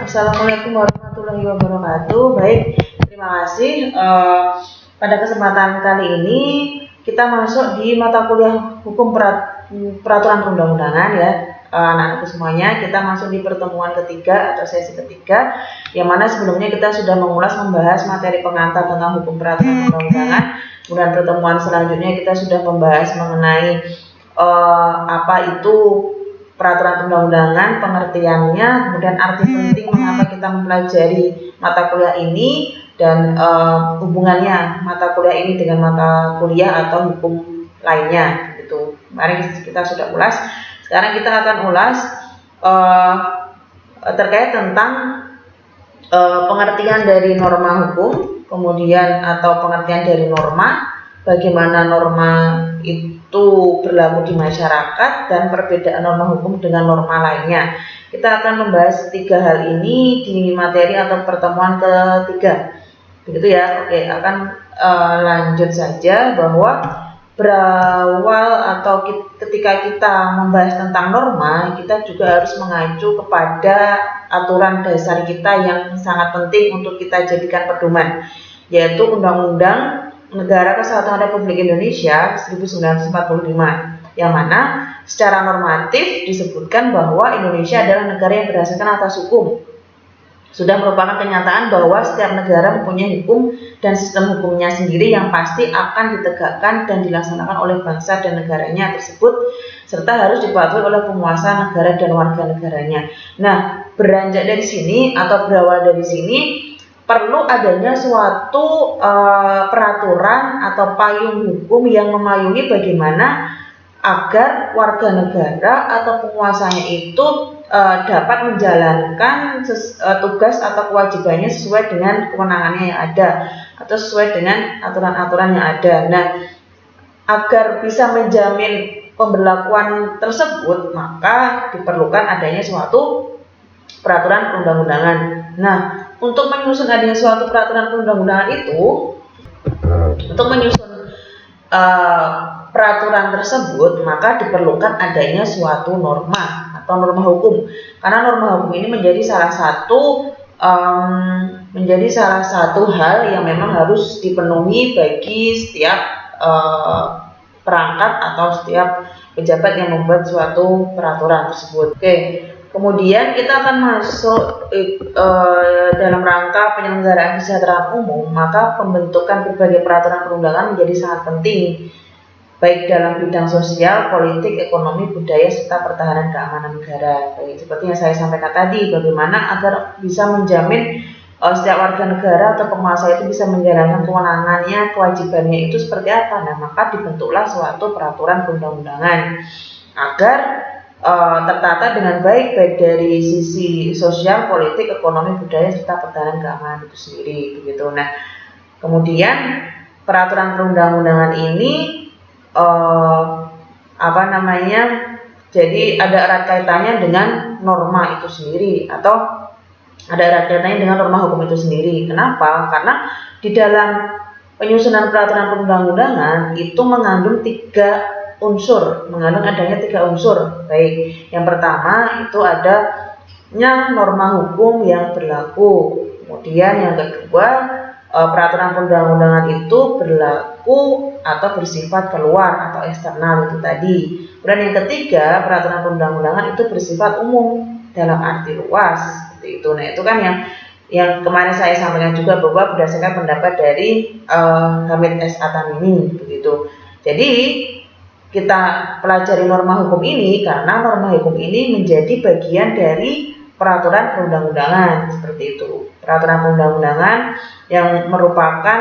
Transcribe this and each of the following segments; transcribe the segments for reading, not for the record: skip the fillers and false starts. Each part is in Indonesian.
Assalamualaikum warahmatullahi wabarakatuh. Baik, terima kasih. Pada kesempatan kali ini kita masuk di mata kuliah hukum peraturan perundang-undangan ya, anak-anakku semuanya. Kita masuk di pertemuan ketiga atau sesi ketiga, yang mana sebelumnya kita sudah membahas materi pengantar tentang hukum peraturan perundang-undangan. Kemudian pertemuan selanjutnya kita sudah membahas mengenai apa itu peraturan perundang-undangan, pengertiannya, kemudian arti penting mengapa kita mempelajari mata kuliah ini, dan hubungannya mata kuliah ini dengan mata kuliah atau hukum lainnya gitu. Mari kita sudah ulas. Sekarang kita akan ulas terkait tentang pengertian dari norma hukum, kemudian atau pengertian dari norma, bagaimana norma itu berlaku di masyarakat, dan perbedaan norma hukum dengan norma lainnya. Kita akan membahas tiga hal ini di materi atau pertemuan ketiga. Begitu ya. Oke, akan lanjut saja bahwa berawal atau ketika kita membahas tentang norma, kita juga harus mengacu kepada aturan dasar kita yang sangat penting untuk kita jadikan pedoman, yaitu Undang-Undang Negara Kesatuan Republik Indonesia 1945, yang mana secara normatif disebutkan bahwa Indonesia adalah negara yang berdasarkan atas hukum. Sudah merupakan kenyataan bahwa setiap negara mempunyai hukum dan sistem hukumnya sendiri yang pasti akan ditegakkan dan dilaksanakan oleh bangsa dan negaranya tersebut, serta harus dipatuhi oleh penguasa negara dan warga negaranya. Nah, beranjak dari sini atau berawal dari sini, perlu adanya suatu peraturan atau payung hukum yang memayungi bagaimana agar warga negara atau penguasanya itu dapat menjalankan tugas atau kewajibannya sesuai dengan kewenangannya yang ada atau sesuai dengan aturan-aturan yang ada. Nah, agar bisa menjamin pemberlakuan tersebut, maka diperlukan adanya suatu peraturan perundang-undangan. Nah, untuk menyusun adanya suatu peraturan perundang-undangan itu, untuk menyusun peraturan tersebut, maka diperlukan adanya suatu norma atau norma hukum, karena norma hukum ini menjadi salah satu hal yang memang harus dipenuhi bagi setiap perangkat atau setiap pejabat yang membuat suatu peraturan tersebut. Oke. Kemudian kita akan masuk dalam rangka penyelenggaraan kesejahteraan umum, maka pembentukan berbagai peraturan perundangan menjadi sangat penting, baik dalam bidang sosial, politik, ekonomi, budaya, serta pertahanan keamanan negara. Baik, seperti yang saya sampaikan tadi, bagaimana agar bisa menjamin setiap warga negara atau penguasa itu bisa menjalankan kewenangannya, kewajibannya itu seperti apa. Nah, maka dibentuklah suatu peraturan perundang-undangan agar tertata dengan baik dari sisi sosial, politik, ekonomi, budaya, serta pertahanan keamanan itu sendiri, begitu. Nah, kemudian peraturan perundang-undangan ini jadi ada erat kaitannya dengan norma itu sendiri atau ada erat kaitannya dengan norma hukum itu sendiri. Kenapa? Karena di dalam penyusunan peraturan perundang-undangan itu mengandung adanya tiga unsur. Baik, yang pertama itu adanya norma hukum yang berlaku. Kemudian yang kedua, peraturan perundang-undangan itu berlaku atau bersifat keluar atau eksternal itu tadi. Kemudian yang ketiga, peraturan perundang-undangan itu bersifat umum dalam arti luas seperti itu. Nah, itu kan yang kemarin saya sampaikan juga bahwa berdasarkan pendapat dari Hamid S. Atamimi begitu. Jadi kita pelajari norma hukum ini karena norma hukum ini menjadi bagian dari peraturan perundang-undangan seperti itu. Peraturan perundang-undangan yang merupakan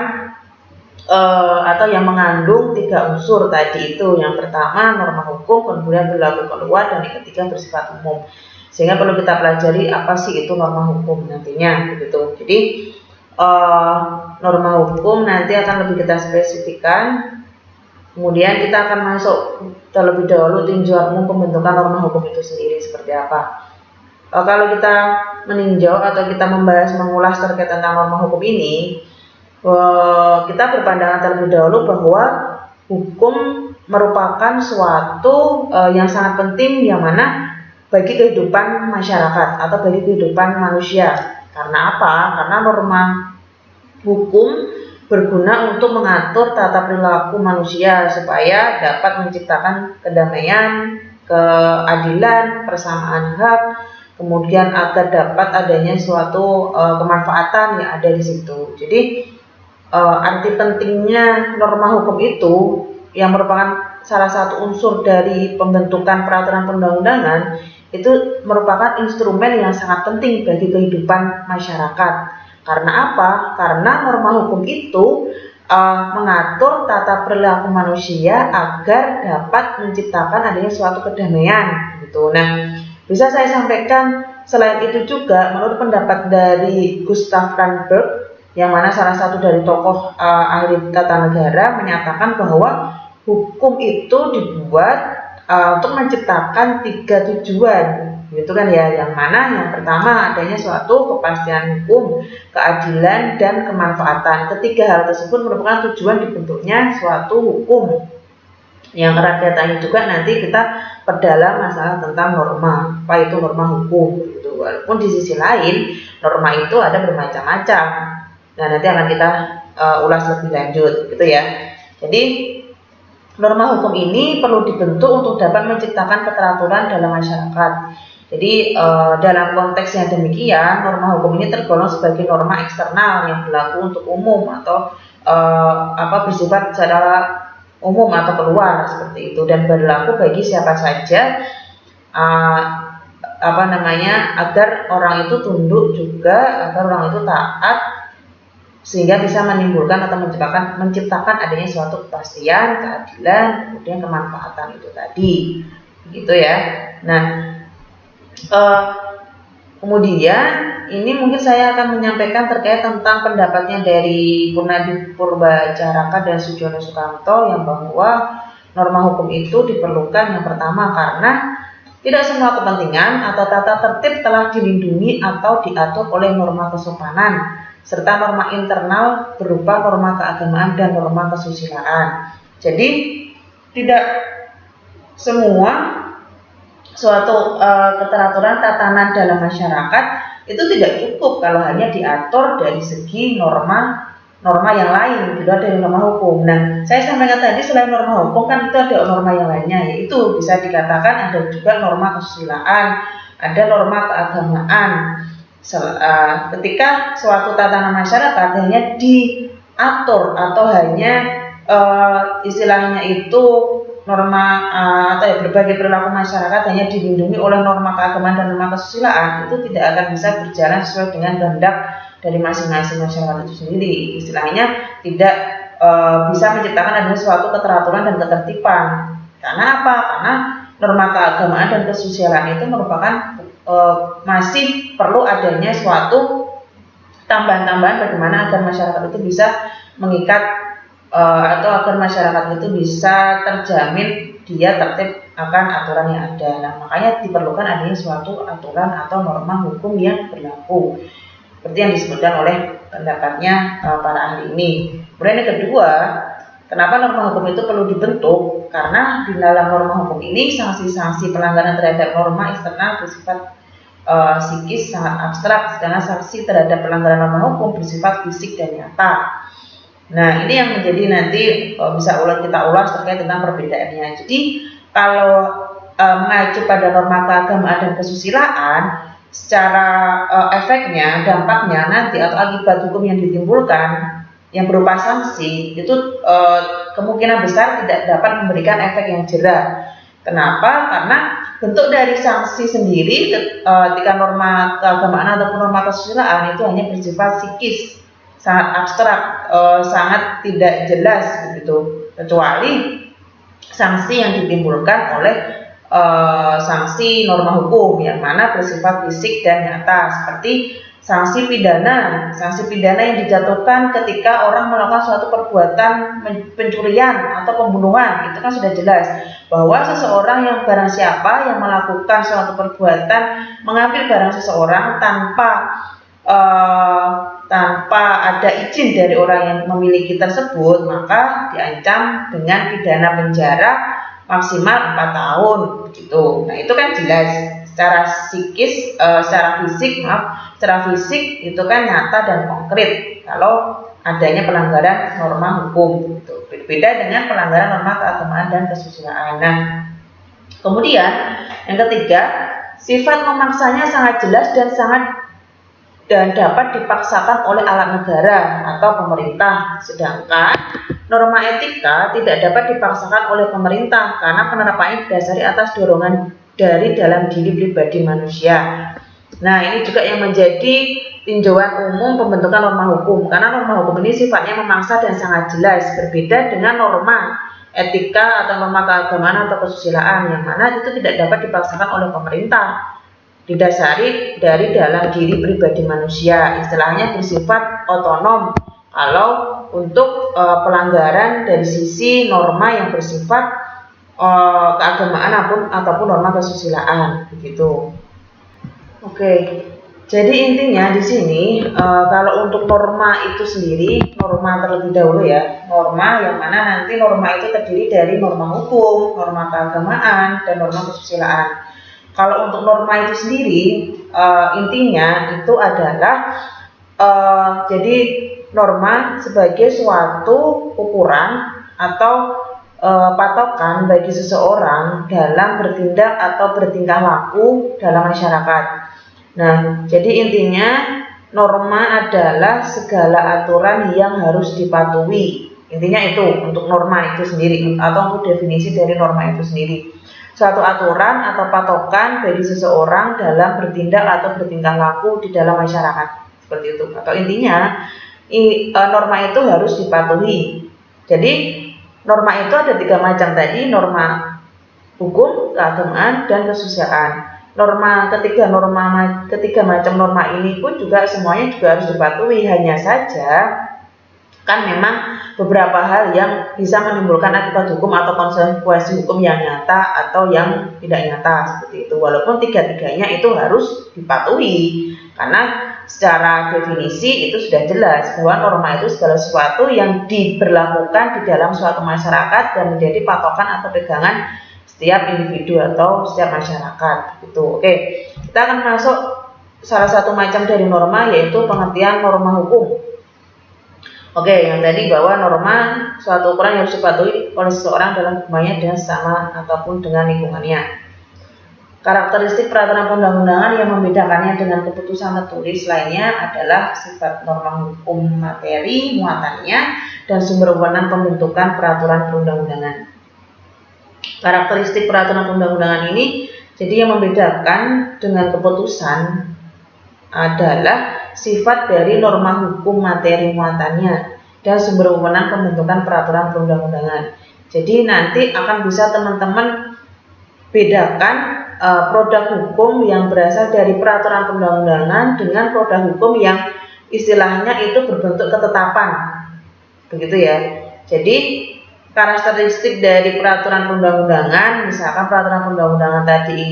atau yang mengandung tiga unsur tadi itu. Yang pertama norma hukum, kemudian berlaku keluar, dan yang ketiga bersifat umum. Sehingga perlu kita pelajari apa sih itu norma hukum nantinya begitu. Jadi norma hukum nanti akan lebih kita spesifikkan. Kemudian kita akan masuk terlebih dahulu tinjauan umum pembentukan norma hukum itu sendiri seperti apa. Kalau kita meninjau atau kita mengulas terkait tentang norma hukum ini, kita berpandangan terlebih dahulu bahwa hukum merupakan suatu yang sangat penting, yang mana bagi kehidupan masyarakat atau bagi kehidupan manusia. Karena apa? Karena norma hukum berguna untuk mengatur tata perilaku manusia supaya dapat menciptakan kedamaian, keadilan, persamaan hak, kemudian agar dapat adanya suatu kemanfaatan yang ada di situ. Jadi arti pentingnya norma hukum itu yang merupakan salah satu unsur dari pembentukan peraturan perundang-undangan itu merupakan instrumen yang sangat penting bagi kehidupan masyarakat. Karena apa? Karena norma hukum itu mengatur tata perilaku manusia agar dapat menciptakan adanya suatu kedamaian gitu. Nah, bisa saya sampaikan selain itu juga menurut pendapat dari Gustav Randberg yang mana salah satu dari tokoh ahli tata negara menyatakan bahwa hukum itu dibuat untuk menciptakan 3 tujuan, gitu kan ya. Yang mana yang pertama adanya suatu kepastian hukum, keadilan dan kemanfaatan. Ketiga hal tersebut merupakan tujuan dibentuknya suatu hukum. Yang erat kaitannya juga nanti kita perdalam masalah tentang norma, apa itu norma hukum gitu. Walaupun di sisi lain norma itu ada bermacam-macam. Nah, nanti akan kita ulas lebih lanjut gitu ya. Jadi norma hukum ini perlu dibentuk untuk dapat menciptakan keteraturan dalam masyarakat. Jadi dalam konteks yang demikian, norma hukum ini tergolong sebagai norma eksternal yang berlaku untuk umum atau bersifat secara umum atau keluar seperti itu, dan berlaku bagi siapa saja agar orang itu tunduk juga, agar orang itu taat, sehingga bisa menimbulkan atau menciptakan adanya suatu kepastian, keadilan, kemudian kemanfaatan itu tadi, gitu ya. Nah, kemudian ini mungkin saya akan menyampaikan terkait tentang pendapatnya dari Purnadi Purbacaraka dan Sujono Sukanto yang bahwa norma hukum itu diperlukan yang pertama karena tidak semua kepentingan atau tata tertib telah dilindungi atau diatur oleh norma kesopanan serta norma internal berupa norma keagamaan dan norma kesusilaan. Jadi tidak semua suatu keteraturan tatanan dalam masyarakat itu tidak cukup kalau hanya diatur dari segi norma yang lain, tidak dari norma hukum. Nah, saya sampaikan tadi selain norma hukum kan itu ada norma yang lainnya, yaitu bisa dikatakan ada juga norma kesusilaan, ada norma keagamaan. Ketika suatu tatanan masyarakat hanya diatur atau hanya istilahnya itu norma atau berbagai perilaku masyarakat hanya dilindungi oleh norma keagamaan dan norma kesusilaan, itu tidak akan bisa berjalan sesuai dengan kehendak dari masing-masing masyarakat itu sendiri. Istilahnya tidak bisa menciptakan adanya suatu keteraturan dan ketertiban. Karena apa? Karena norma keagamaan dan kesusilaan itu merupakan masih perlu adanya suatu tambahan-tambahan bagaimana agar masyarakat itu bisa mengikat atau agar masyarakat itu bisa terjamin dia tertib akan aturan yang ada. Nah, makanya diperlukan adanya suatu aturan atau norma hukum yang berlaku seperti yang disebutkan oleh pendapatnya para ahli ini. Kemudian yang kedua, kenapa norma hukum itu perlu dibentuk? Karena di dalam norma hukum ini sanksi-sanksi pelanggaran terhadap norma eksternal bersifat psikis sangat abstrak, sedangkan sanksi terhadap pelanggaran norma hukum bersifat fisik dan nyata. Nah, ini yang menjadi nanti bisa kita ulas terkait tentang perbedaannya. Jadi kalau mengacu pada norma keagamaan dan kesusilaan, secara efeknya, dampaknya nanti atau akibat hukum yang ditimbulkan yang berupa sanksi itu kemungkinan besar tidak dapat memberikan efek yang jera. Kenapa? Karena bentuk dari sanksi sendiri ketika norma keagamaan ataupun norma kesusilaan itu hanya bersifat psikis, sangat abstrak, sangat tidak jelas begitu, kecuali sanksi yang ditimbulkan oleh sanksi norma hukum yang mana bersifat fisik dan nyata, seperti sanksi pidana. Sanksi pidana yang dijatuhkan ketika orang melakukan suatu perbuatan pencurian atau pembunuhan, itu kan sudah jelas bahwa seseorang yang barang siapa yang melakukan suatu perbuatan mengambil barang seseorang tanpa ada izin dari orang yang memiliki tersebut, maka diancam dengan pidana penjara maksimal 4 tahun begitu. Nah, itu kan jelas Secara psikis, secara fisik itu kan nyata dan konkret kalau adanya pelanggaran norma hukum. Gitu. Berbeda dengan pelanggaran norma keagamaan dan kesusilaan. Nah, kemudian yang ketiga, sifat memaksanya sangat jelas dan dapat dipaksakan oleh alat negara atau pemerintah, sedangkan norma etika tidak dapat dipaksakan oleh pemerintah karena penerapannya didasari atas dorongan dari dalam diri pribadi manusia. Nah, ini juga yang menjadi tinjauan umum pembentukan norma hukum, karena norma hukum ini sifatnya memaksa dan sangat jelas, berbeda dengan norma etika atau norma keagamaan atau kesusilaan yang mana itu tidak dapat dipaksakan oleh pemerintah, didasari dari dalam diri pribadi manusia, istilahnya bersifat otonom. Kalau untuk pelanggaran dari sisi norma yang bersifat keagamaan ataupun norma kesusilaan, begitu. Oke, jadi intinya di sini kalau untuk norma itu sendiri, norma terlebih dahulu ya, norma yang mana nanti norma itu terdiri dari norma hukum, norma keagamaan, dan norma kesusilaan. Kalau untuk norma itu sendiri, intinya itu adalah jadi norma sebagai suatu ukuran atau patokan bagi seseorang dalam bertindak atau bertingkah laku dalam masyarakat. Nah, jadi intinya norma adalah segala aturan yang harus dipatuhi. Intinya itu untuk norma itu sendiri atau untuk definisi dari norma itu sendiri. Suatu aturan atau patokan bagi seseorang dalam bertindak atau bertingkah laku di dalam masyarakat. Seperti itu. Atau intinya norma itu harus dipatuhi. Jadi norma itu ada 3 macam tadi, norma hukum, keagamaan, dan kesusilaan. Ketiga macam norma ini pun juga semuanya juga harus dipatuhi. Hanya saja kan memang beberapa hal yang bisa menimbulkan akibat hukum atau konsekuensi hukum yang nyata atau yang tidak nyata seperti itu. Walaupun tiga-tiganya itu harus dipatuhi karena secara definisi itu sudah jelas bahwa norma itu segala sesuatu yang diberlakukan di dalam suatu masyarakat dan menjadi patokan atau pegangan setiap individu atau setiap masyarakat. Gitu. Oke, kita akan masuk salah satu macam dari norma yaitu pengertian norma hukum. Oke, yang tadi bahwa norma suatu ukuran yang harus dipatuhi oleh seseorang dalam hubungannya dengan sesama ataupun dengan lingkungannya. Karakteristik peraturan perundang-undangan yang membedakannya dengan keputusan tertulis lainnya adalah sifat norma hukum materi, muatannya, dan sumber wewenang pembentukan peraturan perundang-undangan. Karakteristik peraturan perundang-undangan ini jadi yang membedakan dengan keputusan adalah sifat dari norma hukum materi muatannya dan sumber wewenang pembentukan peraturan perundang-undangan. Jadi nanti akan bisa teman-teman bedakan produk hukum yang berasal dari peraturan perundang-undangan dengan produk hukum yang istilahnya itu berbentuk ketetapan, begitu ya. Jadi karakteristik dari peraturan perundang-undangan, misalkan peraturan perundang-undangan tadi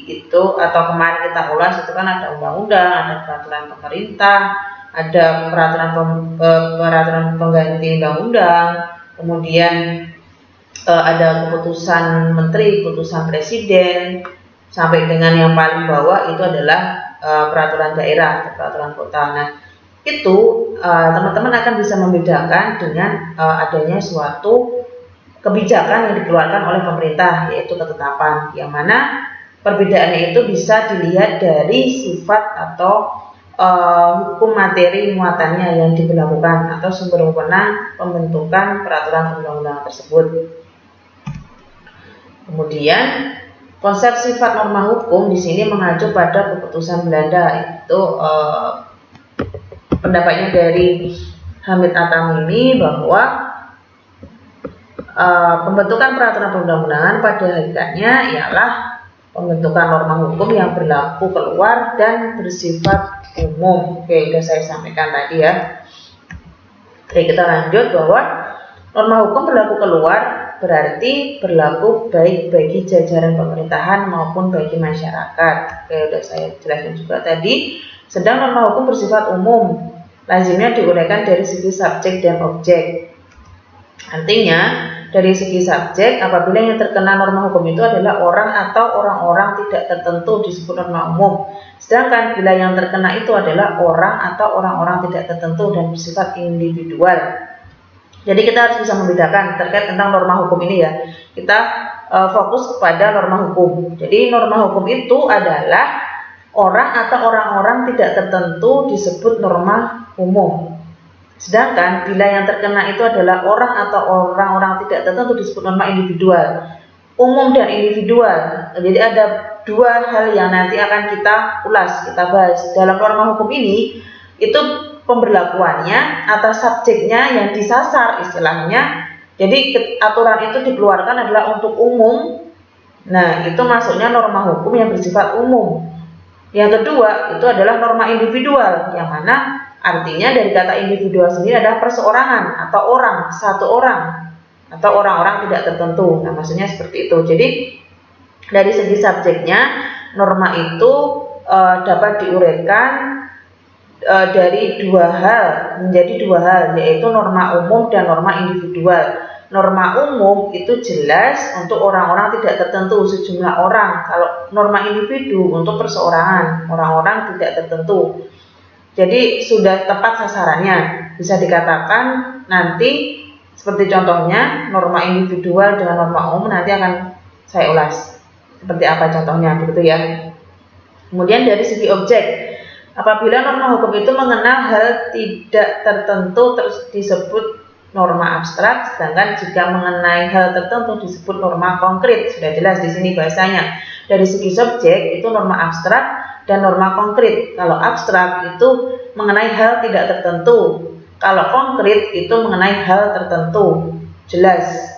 itu atau kemarin kita ulas itu kan ada undang-undang, ada peraturan pemerintah, ada peraturan pengganti undang-undang, kemudian ada keputusan menteri, keputusan presiden, sampai dengan yang paling bawah itu adalah peraturan daerah atau peraturan kota. Nah, itu teman-teman akan bisa membedakan dengan adanya suatu kebijakan yang dikeluarkan oleh pemerintah, yaitu ketetapan, yang mana perbedaannya itu bisa dilihat dari sifat atau hukum materi muatannya yang diberlakukan atau sumber wewenang pembentukan peraturan perundang-undangan tersebut. Kemudian konsep sifat norma hukum di sini mengacu pada keputusan Belanda, itu pendapatnya dari Hamid At-Tamimi bahwa pembentukan peraturan perundang-undangan pada hakikatnya ialah pembentukan norma hukum yang berlaku keluar dan bersifat umum. Oke, sudah saya sampaikan tadi ya. Oke, kita lanjut bahwa norma hukum berlaku keluar berarti berlaku baik bagi jajaran pemerintahan maupun bagi masyarakat. Oke, sudah saya jelaskan juga tadi. Sedang norma hukum bersifat umum, lazimnya diuraikan dari segi subjek dan objek. Artinya, dari segi subjek, apabila yang terkena norma hukum itu adalah orang atau orang-orang tidak tertentu disebut norma umum. Sedangkan bila yang terkena itu adalah orang atau orang-orang tidak tertentu dan bersifat individual. Jadi kita harus bisa membedakan terkait tentang norma hukum ini ya. Kita fokus kepada norma hukum. Jadi norma hukum itu adalah orang atau orang-orang tidak tertentu disebut norma umum. Sedangkan bila yang terkena itu adalah orang atau orang-orang tidak tertentu disebut norma individual. Umum dan individual. Jadi ada dua hal yang nanti akan kita ulas, kita bahas. Dalam norma hukum ini itu pemberlakuannya atau subjeknya yang disasar istilahnya. Jadi aturan itu dikeluarkan adalah untuk umum. Nah, itu masuknya norma hukum yang bersifat umum. Yang kedua itu adalah norma individual, yang mana artinya dari kata individual sendiri adalah perseorangan atau orang, satu orang atau orang-orang tidak tertentu. Nah, maksudnya seperti itu. Jadi dari segi subjeknya norma itu dapat diuraikan dari dua hal menjadi dua hal, yaitu norma umum dan norma individual. Norma umum itu jelas untuk orang-orang tidak tertentu, sejumlah orang. Kalau norma individu untuk perseorangan, orang-orang tidak tertentu. Jadi sudah tepat sasarannya. Bisa dikatakan nanti seperti contohnya norma individual dengan norma umum nanti akan saya ulas. Seperti apa contohnya begitu ya. Kemudian dari segi objek, apabila norma hukum itu mengenal hal tidak tertentu disebut norma abstrak, sedangkan jika mengenai hal tertentu disebut norma konkret. Sudah jelas di sini bahasanya. Dari segi subjek itu norma abstrak dan norma konkret. Kalau abstrak itu mengenai hal tidak tertentu, kalau konkret itu mengenai hal tertentu. Jelas.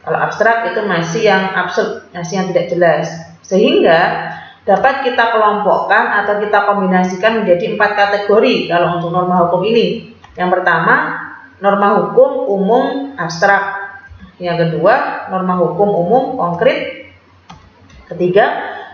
Kalau abstrak itu masih yang absurd, masih yang tidak jelas. Sehingga dapat kita kelompokkan atau kita kombinasikan menjadi 4 kategori kalau untuk norma hukum ini. Yang pertama, norma hukum umum abstrak. Yang kedua, norma hukum umum konkret. Ketiga,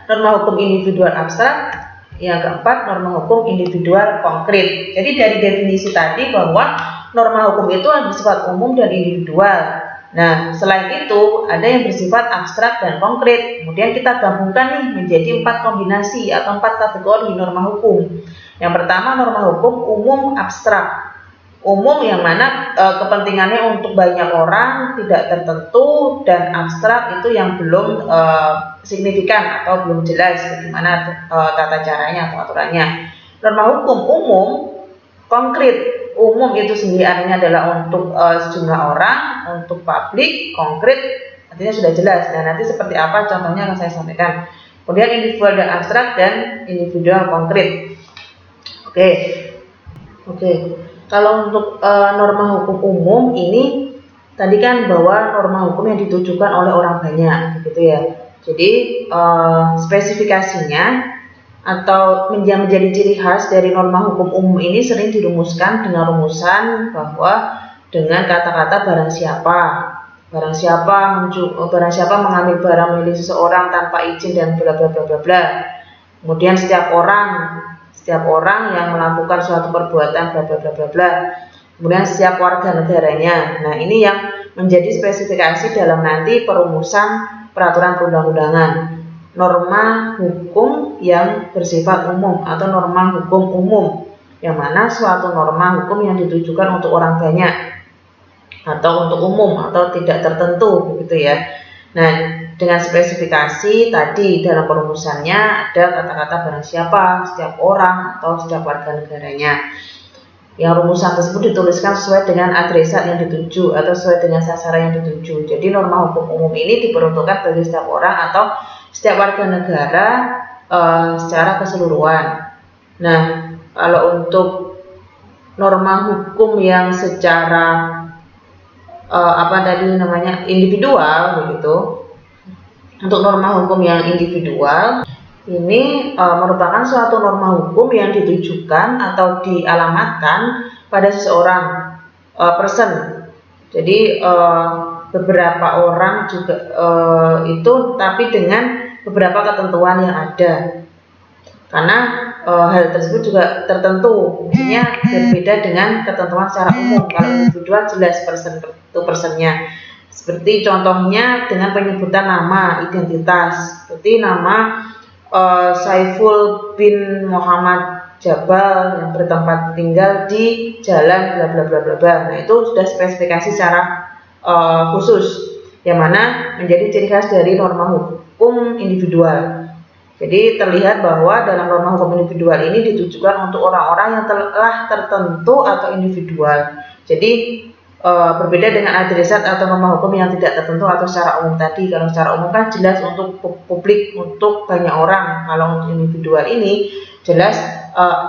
norma hukum individual abstrak. Yang keempat, norma hukum individual konkret. Jadi dari definisi tadi bahwa norma hukum itu bersifat umum dan individual. Nah, selain itu ada yang bersifat abstrak dan konkret. Kemudian kita gabungkan nih menjadi 4 kombinasi atau 4 kategori norma hukum. Yang pertama, norma hukum umum abstrak. Umum yang mana kepentingannya untuk banyak orang, tidak tertentu, dan abstrak itu yang belum signifikan atau belum jelas bagaimana tata caranya atau aturannya. Norma hukum umum konkret. Umum itu sendiri artinya adalah untuk sejumlah orang, untuk publik. Konkret artinya sudah jelas. Dan nanti seperti apa contohnya akan saya sampaikan. Kemudian individual dan abstrak dan individual konkret. Oke. Kalau untuk norma hukum umum ini tadi kan bahwa norma hukum yang ditujukan oleh orang banyak, gitu ya. Jadi spesifikasinya atau menjadi ciri khas dari norma hukum umum ini sering dirumuskan dengan rumusan bahwa dengan kata-kata barang siapa mengambil barang milik seseorang tanpa izin dan bla bla bla bla bla. Kemudian setiap orang yang melakukan suatu perbuatan bla bla bla bla bla. Kemudian setiap warga negaranya. Nah, ini yang menjadi spesifikasi dalam nanti perumusan peraturan perundang-undangan. Norma hukum yang bersifat umum atau norma hukum umum, yang mana suatu norma hukum yang ditujukan untuk orang banyak atau untuk umum atau tidak tertentu, begitu ya. Nah, dengan spesifikasi tadi dalam perumusannya ada kata-kata barang siapa, setiap orang atau setiap warga negaranya. Yang rumusan tersebut dituliskan sesuai dengan adresat yang dituju atau sesuai dengan sasaran yang dituju. Jadi norma hukum umum ini diperuntukkan bagi setiap orang atau setiap warga negara secara keseluruhan. Nah, kalau untuk norma hukum yang secara individual begitu. Untuk norma hukum yang individual ini merupakan suatu norma hukum yang ditujukan atau dialamatkan pada seseorang person. Jadi beberapa orang juga itu tapi dengan beberapa ketentuan yang ada. Karena hal tersebut juga tertentu, maksudnya berbeda dengan ketentuan secara umum. Kalau individual jelas person itu personnya. Seperti contohnya dengan penyebutan nama, identitas, seperti nama Saiful bin Muhammad Jabal yang bertempat tinggal di jalan bla bla bla bla bla. Nah, itu sudah spesifikasi secara khusus yang mana menjadi ciri khas dari norma hukum individual. Jadi terlihat bahwa dalam norma hukum individual ini ditujukan untuk orang-orang yang telah tertentu atau individual. Jadi berbeda dengan adresat atau norma hukum yang tidak tertentu atau secara umum tadi. Kalau secara umum kan jelas untuk publik, untuk banyak orang. Kalau untuk individual ini jelas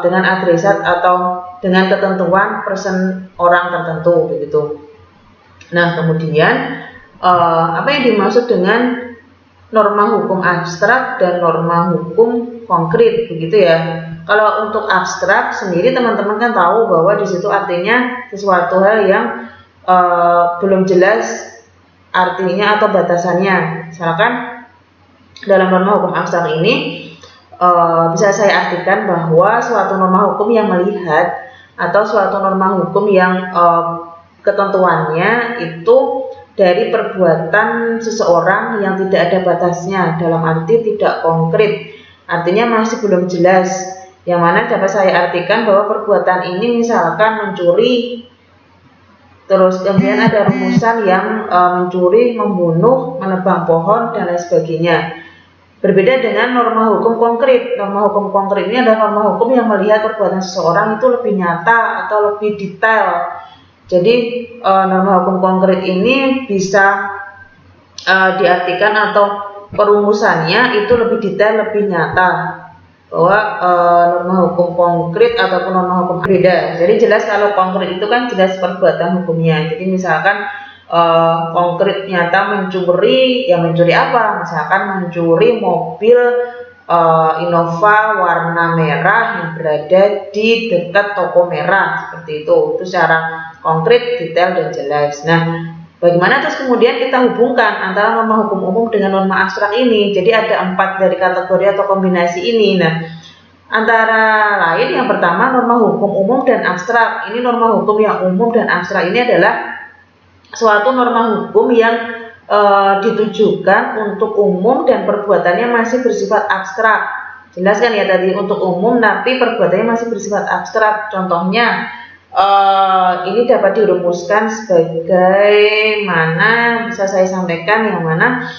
dengan adresat atau dengan ketentuan person orang tertentu begitu. Nah, kemudian apa yang dimaksud dengan norma hukum abstrak dan norma hukum konkret begitu ya. Kalau untuk abstrak sendiri teman-teman kan tahu bahwa di situ artinya sesuatu hal yang belum jelas artinya atau batasannya. Misalkan dalam norma hukum abstrak ini bisa saya artikan bahwa suatu norma hukum yang melihat atau suatu norma hukum yang ketentuannya itu dari perbuatan seseorang yang tidak ada batasnya, dalam arti tidak konkret, artinya masih belum jelas. Yang mana dapat saya artikan bahwa perbuatan ini misalkan mencuri, terus kemudian ada rumusan yang mencuri, membunuh, menebang pohon, dan lain sebagainya. Berbeda dengan norma hukum konkret. Norma hukum konkret ini adalah norma hukum yang melihat perbuatan seseorang itu lebih nyata atau lebih detail. Jadi norma hukum konkret ini bisa diartikan atau perumusannya itu lebih detail, lebih nyata. Bahwa norma hukum konkret ataupun norma hukum beda. Jadi jelas kalau konkret itu kan jelas perbuatan hukumnya. Jadi misalkan konkret nyata mencuri, ya mencuri apa? Misalkan mencuri mobil Innova warna merah yang berada di dekat toko merah, seperti itu secara konkret, detail, dan jelas. Nah, bagaimana terus kemudian kita hubungkan antara norma hukum umum dengan norma abstrak ini? Jadi ada 4 dari kategori atau kombinasi ini. Nah, antara lain yang pertama norma hukum umum dan abstrak. Ini norma hukum yang umum dan abstrak ini adalah suatu norma hukum yang ditujukan untuk umum dan perbuatannya masih bersifat abstrak. Jelas kan ya tadi untuk umum tapi perbuatannya masih bersifat abstrak. Contohnya ini dapat dirumuskan sebagaimana bisa saya sampaikan, yang mana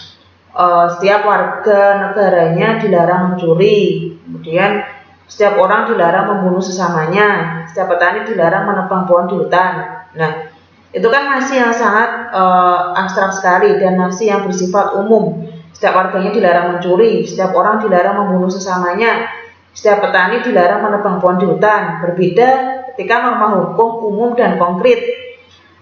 setiap warga negaranya dilarang mencuri, kemudian setiap orang dilarang membunuh sesamanya, setiap petani dilarang menebang pohon di hutan. Nah, itu kan masih yang sangat abstrak sekali dan masih yang bersifat umum. Setiap warganya dilarang mencuri, setiap orang dilarang membunuh sesamanya, setiap petani dilarang menebang pohon di hutan. Berbeda ketika norma hukum umum dan konkret.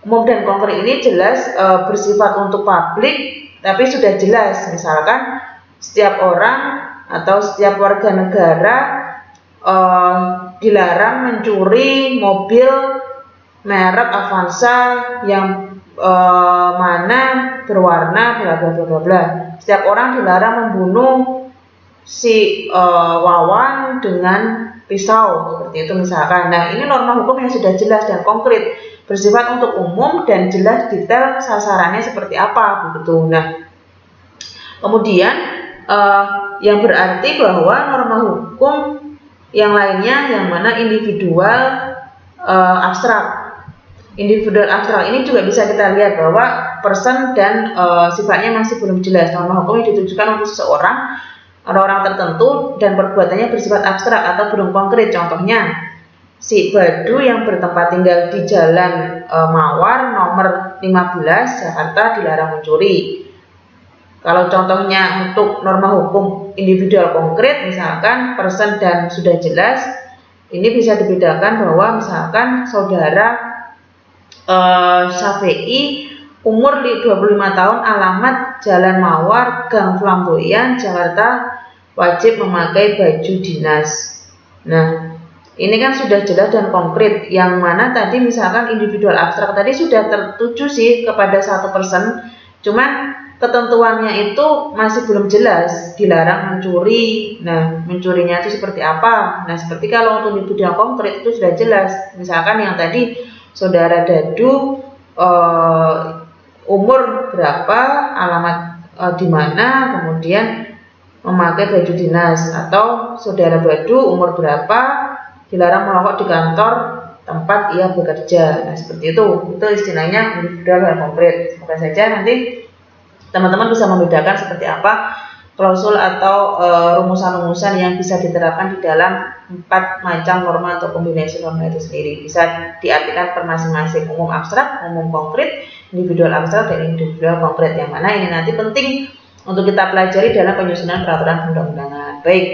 Umum dan konkret ini jelas bersifat untuk publik, tapi sudah jelas. Misalkan setiap orang atau setiap warga negara dilarang mencuri mobil merek Avanza yang mana berwarna bla bla bla bla bla. Setiap orang dilarang membunuh si Wawan dengan pisau, seperti itu misalkan. Nah, ini norma hukum yang sudah jelas dan konkret, bersifat untuk umum dan jelas detail sasarannya seperti apa begitu. Nah, kemudian yang berarti bahwa norma hukum yang lainnya yang mana individual abstrak. Individual abstrak ini juga bisa kita lihat bahwa person dan sifatnya masih belum jelas. Norma hukum yang ditujukan untuk seseorang, orang tertentu, dan perbuatannya bersifat abstrak atau belum konkret. Contohnya, si Badu yang bertempat tinggal di Jalan Mawar nomor 15 Jakarta dilarang mencuri. Kalau contohnya untuk norma hukum individual konkret, misalkan person dan sudah jelas, ini bisa dibedakan bahwa misalkan saudara Syafi'i umur 25 tahun, alamat Jalan Mawar, Gang Flamboyan, Jakarta, wajib memakai baju dinas. Nah, ini kan sudah jelas dan konkret. Yang mana tadi misalkan individual abstrak tadi sudah tertuju sih kepada satu person, cuman ketentuannya itu masih belum jelas, dilarang mencuri. Nah, mencurinya itu seperti apa? Nah, seperti kalau untuk individual konkret itu sudah jelas. Misalkan yang tadi saudara Dadu umur berapa, alamat di mana, kemudian memakai baju dinas, atau saudara Badu umur berapa, dilarang merokok di kantor tempat ia bekerja. Nah, seperti itu istilahnya individual dan konkret. Semoga saja nanti teman-teman bisa membedakan seperti apa klausul atau rumusan-rumusan yang bisa diterapkan di dalam 4 macam norma atau kombinasi norma itu sendiri. Bisa diartikan per masing-masing, umum abstrak, umum konkret, individual abstrak, dan individual konkret, yang mana ini nanti penting untuk kita pelajari dalam penyusunan peraturan perundang-undangan. Baik,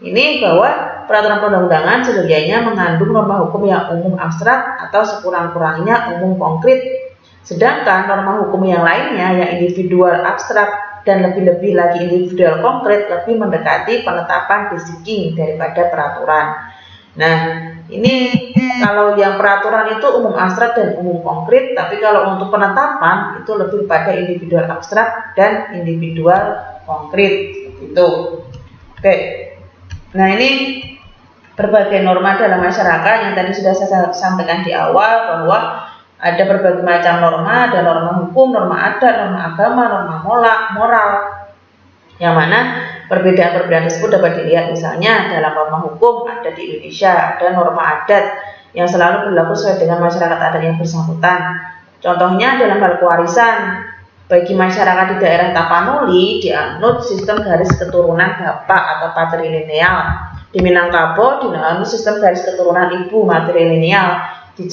ini bahwa peraturan perundang-undangan sesungguhnya mengandung norma hukum yang umum abstrak atau sekurang-kurangnya umum konkret. Sedangkan norma hukum yang lainnya yang individual abstrak dan lebih-lebih lagi individual konkret lebih mendekati penetapan basiking daripada peraturan. Nah, ini kalau yang peraturan itu umum abstrak dan umum konkret, tapi kalau untuk penetapan itu lebih pada individual abstrak dan individual konkret. Itu. Oke. Nah, ini berbagai norma dalam masyarakat yang tadi sudah saya sampaikan di awal, bahwa ada berbagai macam norma, ada norma hukum, norma adat, norma agama, norma moral, yang mana perbedaan-perbedaan tersebut dapat dilihat misalnya dalam norma hukum ada di Indonesia, ada norma adat yang selalu berlaku sesuai dengan masyarakat adat yang bersangkutan. Contohnya dalam hal kewarisan, bagi masyarakat di daerah Tapanuli dianut sistem garis keturunan bapak atau patrilineal. Di Minangkabau dianut sistem garis keturunan ibu matrilineal. Di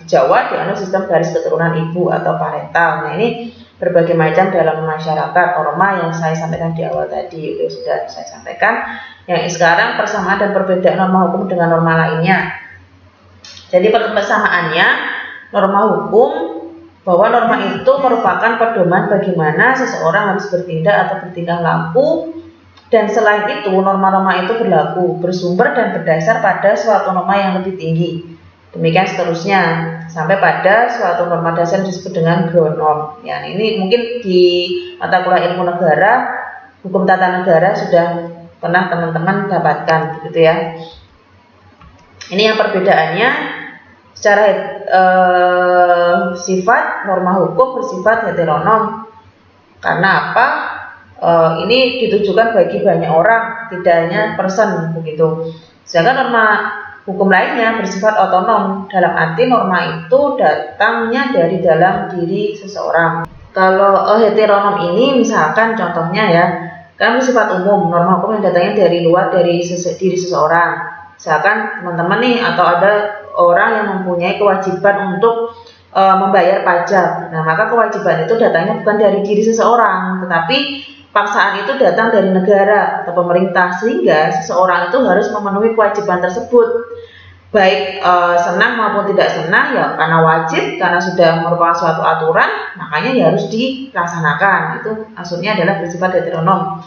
Jawa dianut sistem garis keturunan ibu atau parental. Nah, ini berbagai macam dalam masyarakat norma yang saya sampaikan di awal tadi itu sudah saya sampaikan. Yang sekarang persamaan dan perbedaan norma hukum dengan norma lainnya. Jadi persamaannya, norma hukum bahwa norma itu merupakan pedoman bagaimana seseorang harus bertindak atau bertingkah laku, dan selain itu norma-norma itu berlaku, bersumber dan berdasar pada suatu norma yang lebih tinggi. Demikian seterusnya sampai pada suatu norma dasar yang disebut dengan ground norm. Ya, ini mungkin di mata kuliah ilmu negara, hukum tata negara sudah pernah teman-teman dapatkan, begitu ya. Ini yang perbedaannya secara sifat norma hukum bersifat heteronom. Karena apa? Ini ditujukan bagi banyak orang, tidak hanya person, begitu. Sedangkan norma hukum lainnya bersifat otonom, dalam arti norma itu datangnya dari dalam diri seseorang. Kalau heteronom ini misalkan contohnya ya, kan bersifat umum, norma hukum yang datangnya dari luar dari diri seseorang. Misalkan teman-teman nih, atau ada orang yang mempunyai kewajiban untuk membayar pajak. Nah, maka kewajiban itu datangnya bukan dari diri seseorang, tetapi paksaan itu datang dari negara atau pemerintah, sehingga seseorang itu harus memenuhi kewajiban tersebut, baik senang maupun tidak senang, ya karena wajib, karena sudah merupakan suatu aturan, makanya ya harus dilaksanakan. Itu maksudnya adalah bersifat heteronom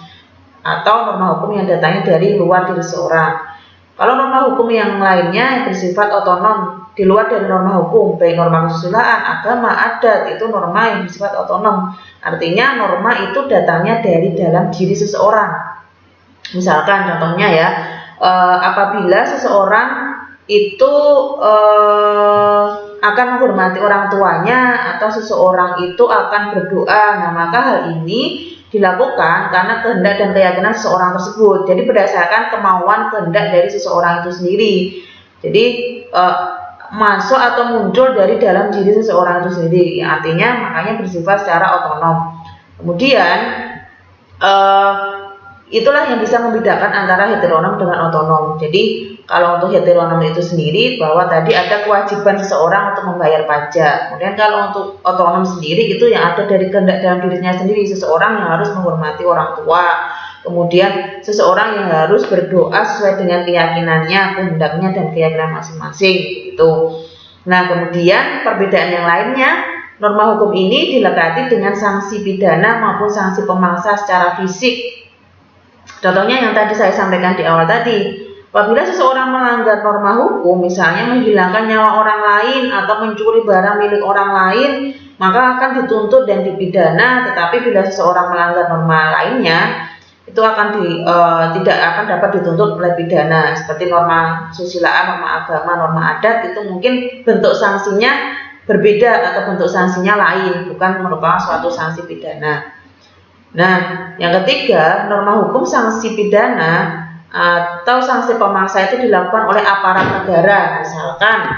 atau norma hukum yang datangnya dari luar diri seseorang. Kalau norma hukum yang lainnya yang bersifat otonom, di luar dari norma hukum, baik norma kesusilaan, agama, adat, itu norma yang bersifat otonom. Artinya norma itu datangnya dari dalam diri seseorang. Misalkan contohnya ya, apabila seseorang itu akan menghormati orang tuanya, atau seseorang itu akan berdoa, nah maka hal ini dilakukan karena kehendak dan keyakinan seseorang tersebut. Jadi berdasarkan kemauan kehendak dari seseorang itu sendiri. Jadi masuk atau muncul dari dalam diri seseorang itu sendiri. Artinya makanya bersifat secara otonom. Kemudian itulah yang bisa membedakan antara heteronom dengan otonom. Jadi kalau untuk heteronom itu sendiri, bahwa tadi ada kewajiban seseorang untuk membayar pajak. Kemudian kalau untuk otonom sendiri, itu yang ada dari kehendak dalam dirinya sendiri. Seseorang yang harus menghormati orang tua. Kemudian seseorang yang harus berdoa sesuai dengan keyakinannya, kehendaknya, dan keyakinan masing-masing. Gitu. Nah, kemudian perbedaan yang lainnya, norma hukum ini dilekati dengan sanksi pidana maupun sanksi pemaksa secara fisik. Contohnya yang tadi saya sampaikan di awal tadi. Apabila seseorang melanggar norma hukum, misalnya menghilangkan nyawa orang lain atau mencuri barang milik orang lain, maka akan dituntut dan dipidana. Tetapi bila seseorang melanggar norma lainnya, itu akan tidak akan dapat dituntut oleh pidana. Seperti norma susilaan, norma agama, norma adat, itu mungkin bentuk sanksinya berbeda atau bentuk sanksinya lain, bukan merupakan suatu sanksi pidana. Nah, yang ketiga, norma hukum sanksi pidana atau sanksi pemaksa itu dilakukan oleh aparat negara, misalkan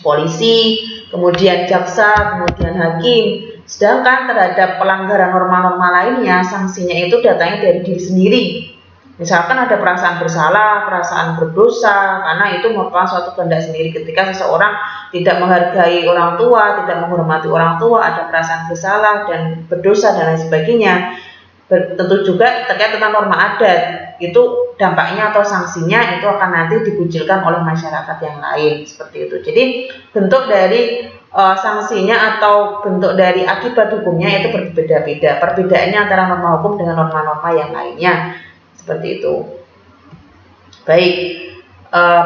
polisi, kemudian jaksa, kemudian hakim. Sedangkan terhadap pelanggaran norma-norma lainnya, sanksinya itu datangnya dari diri sendiri. Misalkan ada perasaan bersalah, perasaan berdosa, karena itu merupakan suatu kehendak sendiri. Ketika seseorang tidak menghargai orang tua, tidak menghormati orang tua, ada perasaan bersalah dan berdosa dan lain sebagainya. Tentu juga terkait dengan norma adat, itu dampaknya atau sanksinya itu akan nanti dikucilkan oleh masyarakat yang lain, seperti itu. Jadi bentuk dari sanksinya atau bentuk dari akibat hukumnya itu berbeda-beda. Perbedaannya antara norma hukum dengan norma-norma yang lainnya. Seperti itu. Baik,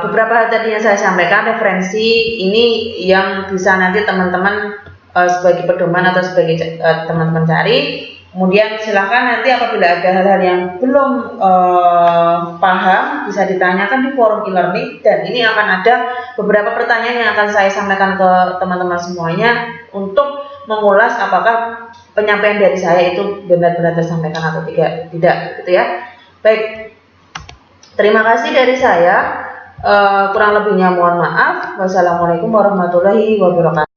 beberapa hal tadi yang saya sampaikan referensi ini yang bisa nanti teman-teman sebagai pedoman atau sebagai teman-teman cari. Kemudian silakan nanti apabila ada hal-hal yang belum paham bisa ditanyakan di forum e-learning, dan ini akan ada beberapa pertanyaan yang akan saya sampaikan ke teman-teman semuanya untuk mengulas apakah penyampaian dari saya itu benar-benar tersampaikan atau tidak, gitu ya. Baik, terima kasih dari saya. Kurang lebihnya mohon maaf. Wassalamualaikum warahmatullahi wabarakatuh.